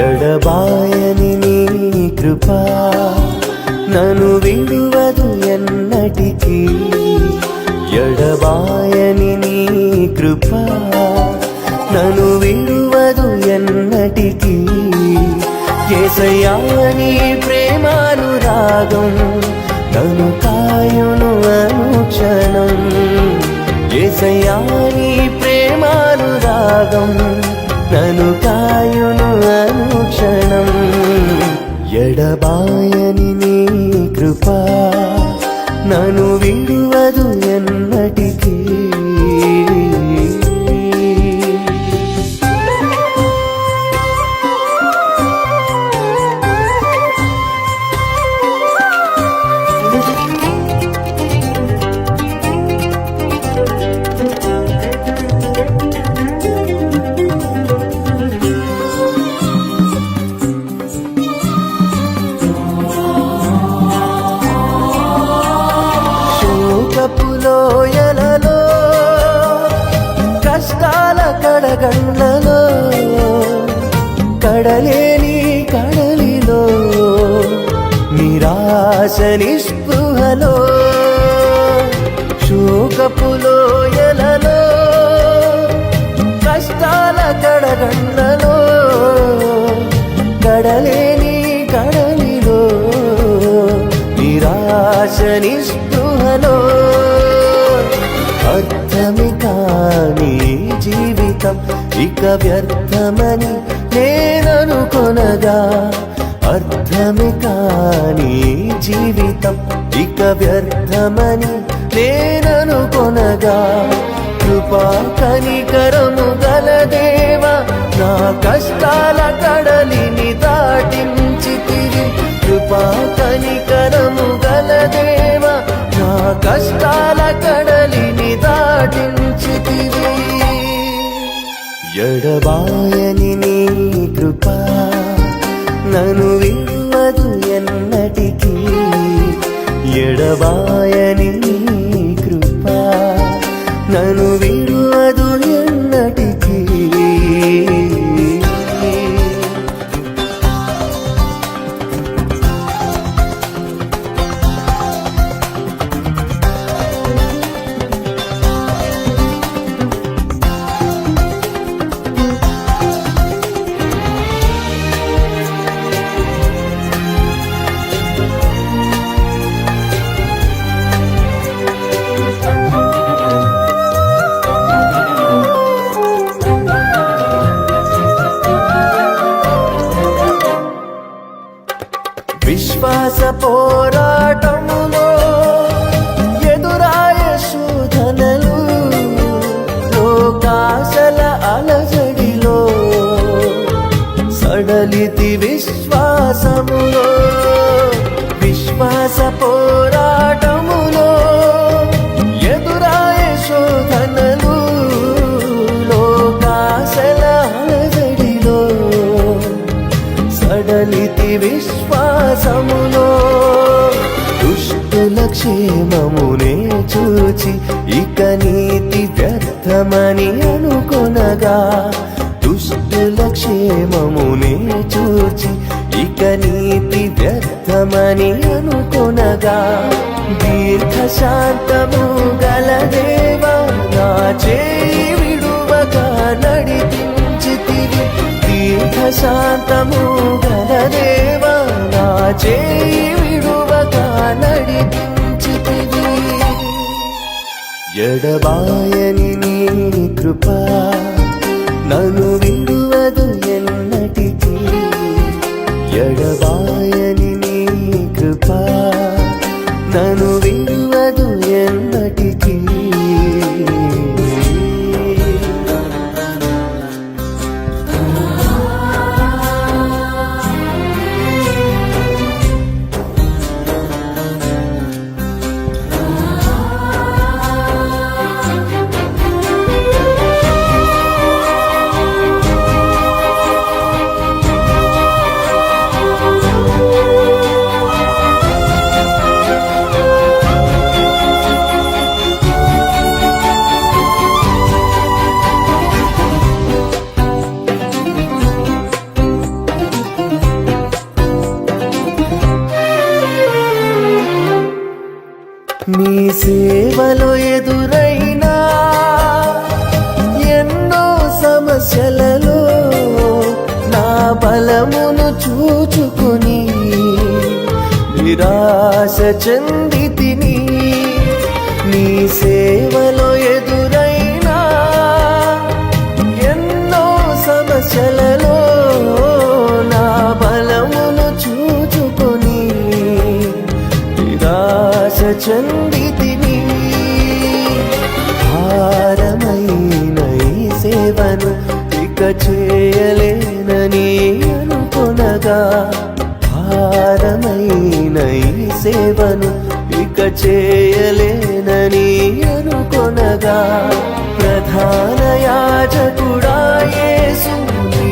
ఎడబాయని నీ కృపా నన్ను విడువదు ఎన్నటికీ. ఎడబాయని నీ కృపా నన్ను విడువదు ఎన్నటికీ. యేసయ్యా నీ ప్రేమానురాగం నన్ను కాయును అనుక్షణం. యేసయ్యా నీ ప్రేమానురాగం నన్ను కాయును అనుక్షణం. ఎడబాయని నీ కృపా నన్ను విడువదు ఎన్నటికీ. లోయలలో కష్టాల కడగండ్లలో కడలేని కడలిలో నిరాశ నిస్పృహలో శోకపు లోయలలో కష్టాల కడగండ్లలో కడలేని కడలిలో నిరాశ నిస్పృహలో అర్థమే కాని జీవితం ఇక వ్యర్థమని నేననుకొనగా. అర్థమే కాని జీవితం ఇక వ్యర్థమని నేననుకొనగా. కృపా కనికరము గల దేవా నా కష్టాల కడలిని దాటించితివి. కృపా కనికరము గల దేవా నా కష్టాల కడలిని దాటించితివి. ఎడబాయని నీ కృపా నన్ను విడువదు ఎన్నటికీ. ఎడబాయని నీ కృపా నన్ను విడువదు ఎన్నటికీ. విశ్వాస పోరాటములో ఎదురాయ శోధనలు లోకాశల అలజడిలో సడలితి విశ్వాసములో. విశ్వాస పోరాటములో ఎదురాయ శోధనలు లోకాశల అలజడిలో సడలితి విశ్వాసములో. దుష్టుల క్షేమమునే చూచి ఇక నీతి వ్యర్థమని అనుకొనగా. దుష్టుల క్షేమమునే చూచి ఇక నీతి వ్యర్థమని అనుకొనగా. దీర్ఘశాంతము గల దేవా నా చేయి విడువగా నడిపించితివి. దీర్ఘశాంతము గల దేవా నా చేయి విడువగా నడిపించితివి. ఎడబాయని నీ కృపా నన్ను విడువదు ఎన్నటికీ. ఎడబాయని నీ కృపా నన్ను విడువదు ఎన్నటికీ. సేవలో ఎదురైనా ఎన్నో సమస్యలలో నా బలమును చూచుకుని నిరాశ చెందితిని. నీ సేవలో ఎదురైనా ఎన్నో సమస్యలలో నా బలమును చూచుకొని నిరాశ చెందితిని. భారమైన ఈ సేవను ఇక చేయలేనని అనుకొనగా, భారమైన ఈ సేవను ఇక చేయలేనని అనుకొనగా, ప్రధాన యాజకుడా యేసు నీ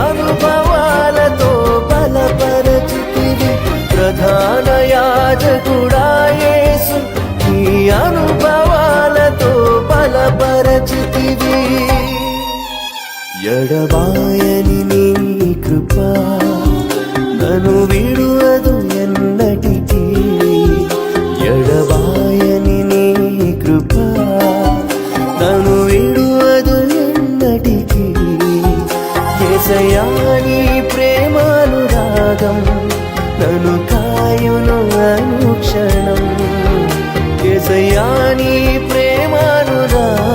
అనుభవాలతో బలపరచితివి. ప్రధాన యాజకుడా యేసు నీ అనుభవాలతో బలపరచితివి. ఎడబాయని నీ కృప నన్ను విడువదు ఎన్నటికీ. ఎడబాయని నీ కృప నన్ను విడువదు ఎన్నటికీ. యేసయ్యా నీ ప్రేమానురాగం నన్ను కాయును అనుక్షణం. యేసయ్యా నీ ప్రేమానురాగం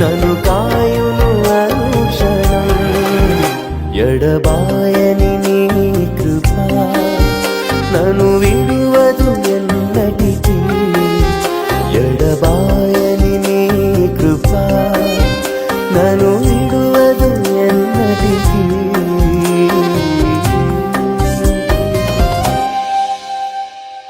నన్ను కాయును అనుక్షణం. ఎడబా